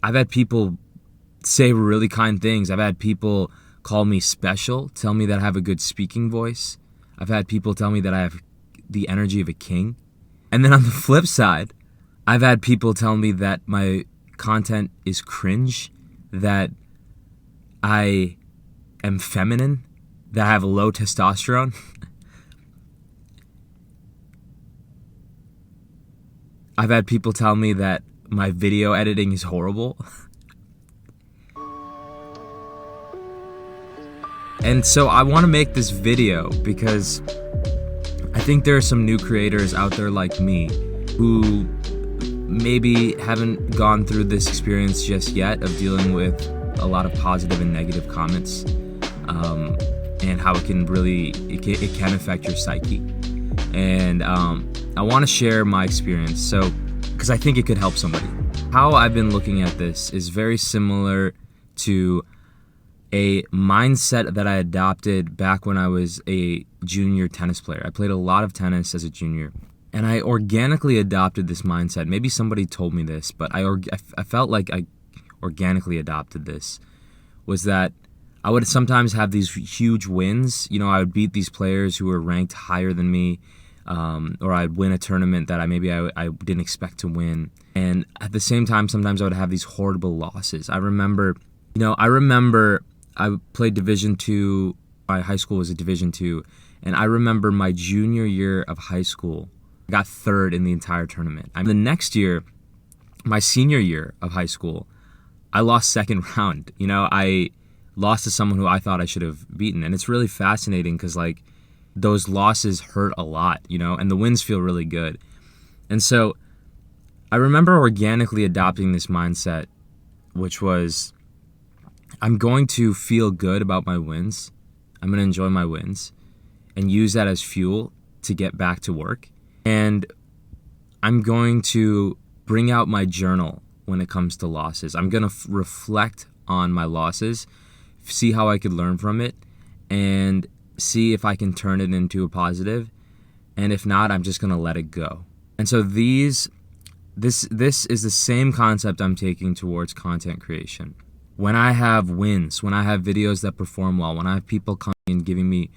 I've had people say really kind things. I've had people call me special, tell me that I have a good speaking voice. I've had people tell me that I have the energy of a king. And then on the flip side, I've had people tell me that my content is cringe, that I am feminine, that I have low testosterone. I've had people tell me that my video editing is horrible. And so I want to make this video because I think there are some new creators out there like me who maybe haven't gone through this experience just yet of dealing with a lot of positive and negative comments, and how it can affect your psyche. And I want to share my experience, so because I think it could help somebody. How I've been looking at this is very similar to a mindset that I adopted back when I was a junior tennis player. I played a lot of tennis as a junior, and I organically adopted this mindset. Maybe somebody told me this, but I felt like I organically adopted this, was that I would sometimes have these huge wins. You know, I would beat these players who were ranked higher than me, or I'd win a tournament that I didn't expect to win. And at the same time, sometimes I would have these horrible losses. I remember I played Division II. My high school was a Division II. And I remember my junior year of high school, I got third in the entire tournament. The next year, my senior year of high school, I lost second round. You know, I lost to someone who I thought I should have beaten. And it's really fascinating because, like, those losses hurt a lot, you know, and the wins feel really good. And so I remember organically adopting this mindset, which was, I'm going to feel good about my wins. I'm going to enjoy my wins and use that as fuel to get back to work. And I'm going to bring out my journal when it comes to losses. I'm going to reflect on my losses, see how I could learn from it, and see if I can turn it into a positive. And if not, I'm just going to let it go. And so this is the same concept I'm taking towards content creation. When I have wins, when I have videos that perform well, when I have people coming and giving me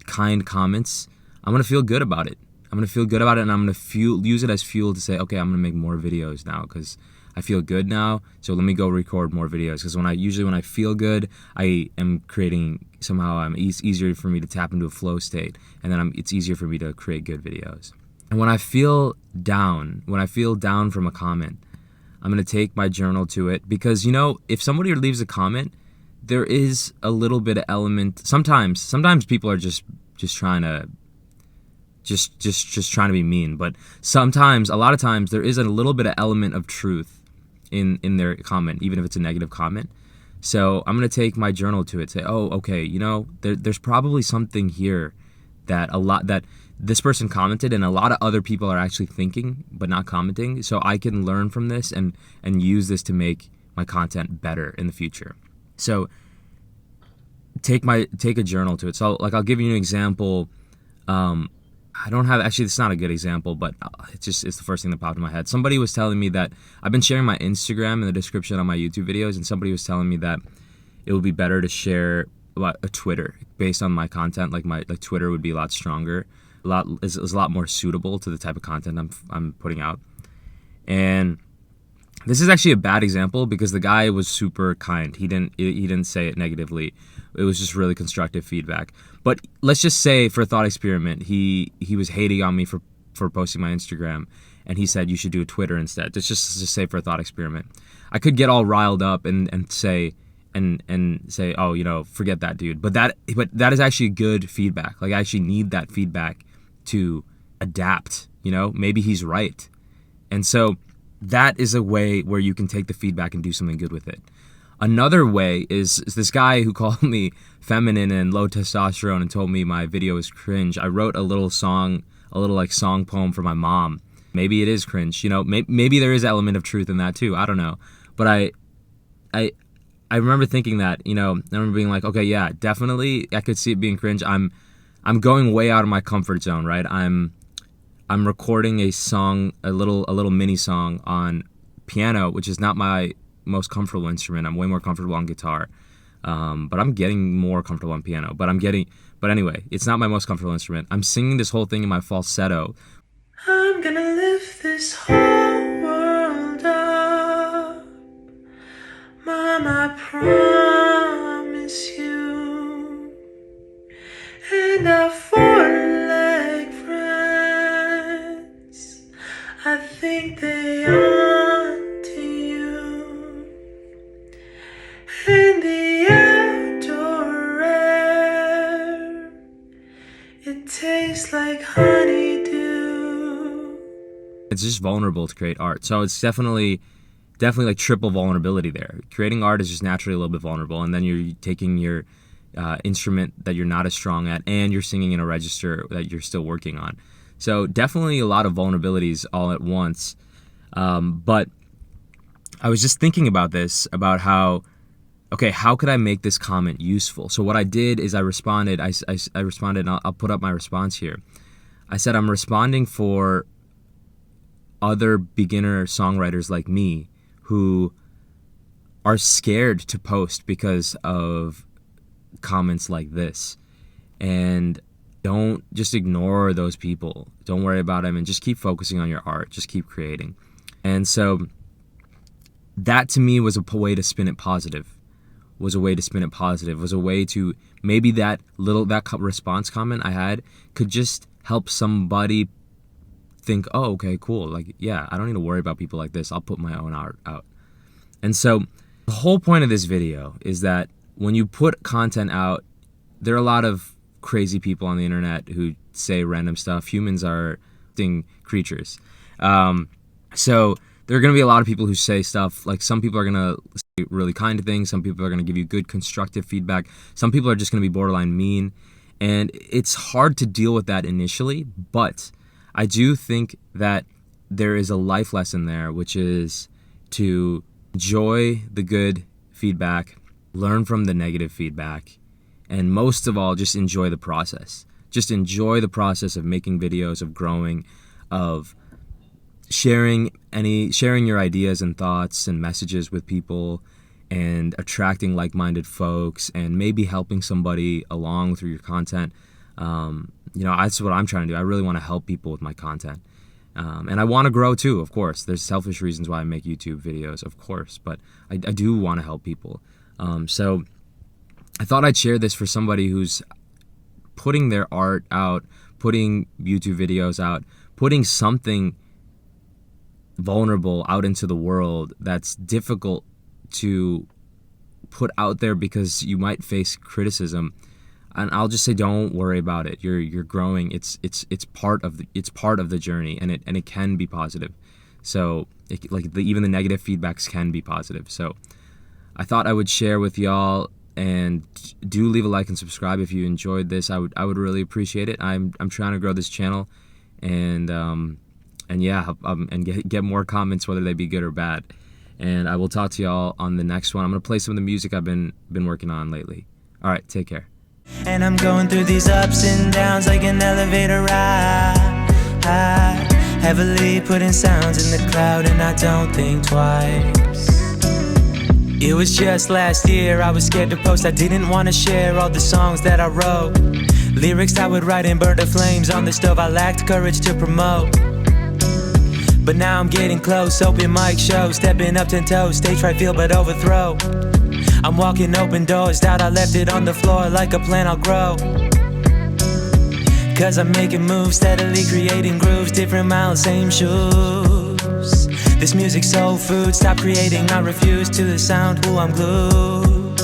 kind comments, I'm going to feel good about it. I'm going to feel good about it, and I'm going to use it as fuel to say, okay, I'm going to make more videos now because I feel good now, so let me go record more videos. Because when I feel good, I am creating, somehow it's easier for me to tap into a flow state, and then it's easier for me to create good videos. And when I feel down from a comment, I'm going to take my journal to it, because, you know, if somebody leaves a comment, there is a little bit of element. Sometimes people are just trying to trying to be mean, but a lot of times there is a little bit of element of truth in their comment, even if it's a negative comment. So I'm going to take my journal to it, say, oh, okay, you know, there's probably something here that this person commented and a lot of other people are actually thinking but not commenting, so I can learn from this and use this to make my content better in the future. So take a journal to it. So like, I'll give you an example. It's not a good example, but it's the first thing that popped in my head. Somebody was telling me that I've been sharing my Instagram in the description on my YouTube videos, and somebody was telling me that it would be better to share a Twitter based on my content. Like Twitter would be a lot stronger, is a lot more suitable to the type of content I'm putting out. And this is actually a bad example because the guy was super kind. He didn't say it negatively. It was just really constructive feedback. But let's just say, for a thought experiment, he was hating on me for posting my Instagram, and he said you should do a Twitter instead. Just say, for a thought experiment, I could get all riled up and say, oh, you know, forget that dude. But that is actually good feedback. Like, I actually need that feedback to adapt. You know, maybe he's right. And so that is a way where you can take the feedback and do something good with it. Another way is this guy who called me feminine and low testosterone and told me my video is cringe. I wrote a little song poem for my mom. Maybe it is cringe, you know, maybe there is an element of truth in that too. I don't know. But I remember thinking that, you know, I remember being like, okay, yeah, definitely I could see it being cringe. I'm going way out of my comfort zone, right? I'm recording a song, a little mini song on piano, which is not my most comfortable instrument. I'm way more comfortable on guitar, but I'm getting more comfortable on piano. But anyway, it's not my most comfortable instrument. I'm singing this whole thing in my falsetto. I'm gonna lift this whole world up, Mom, I promise you. And our four-legged friends, I think they on to you. And the outdoor air, it tastes like honeydew. It's just vulnerable to create art. So it's definitely like triple vulnerability there. Creating art is just naturally a little bit vulnerable, and then you're taking your instrument that you're not as strong at, and you're singing in a register that you're still working on. So definitely a lot of vulnerabilities all at once. But I was just thinking about this, about how could I make this comment useful? So what I did is I responded, and I'll put up my response here. I said, I'm responding for other beginner songwriters like me who are scared to post because of comments like this. And don't just ignore those people. Don't worry about them, and just keep focusing on your art. Just keep creating. And so that to me was a way to spin it positive. Was a way to maybe that response comment I had could just help somebody think, oh, okay, cool. Like, yeah, I don't need to worry about people like this. I'll put my own art out. And so the whole point of this video is that when you put content out, there are a lot of crazy people on the internet who say random stuff. Humans are creatures. So there are going to be a lot of people who say stuff, like some people are going to say really kind things, some people are going to give you good constructive feedback, some people are just going to be borderline mean, and it's hard to deal with that initially, but I do think that there is a life lesson there, which is to enjoy the good feedback, learn from the negative feedback, and most of all, just enjoy the process. Just enjoy the process of making videos, of growing, of sharing your ideas and thoughts and messages with people, and attracting like-minded folks, and maybe helping somebody along through your content. That's what I'm trying to do. I really want to help people with my content. And I want to grow too, of course. There's selfish reasons why I make YouTube videos, of course, but I do want to help people. So I thought I'd share this for somebody who's putting their art out, putting YouTube videos out, putting something vulnerable out into the world that's difficult to put out there because you might face criticism. And I'll just say, don't worry about it. You're growing. It's part of the journey, and it can be positive. So even the negative feedbacks can be positive. So I thought I would share with y'all, and do leave a like and subscribe if you enjoyed this. I would really appreciate it. I'm trying to grow this channel, and get more comments, whether they be good or bad. And I will talk to y'all on the next one. I'm gonna play some of the music I've been working on lately. All right, take care. And I'm going through these ups and downs like an elevator ride, heavily putting sounds in the cloud, and I don't think twice. It was just last year, I was scared to post. I didn't want to share all the songs that I wrote, lyrics I would write and burn the flames on the stove. I lacked courage to promote, but now I'm getting close. Open mic show, stepping up 10 toes, stage fright feel but overthrow. I'm walking open doors, doubt I left it on the floor. Like a plant I'll grow, cause I'm making moves, steadily creating grooves. Different miles, same shoes. This music's soul food, stop creating, I refuse to the sound. Ooh, I'm glued.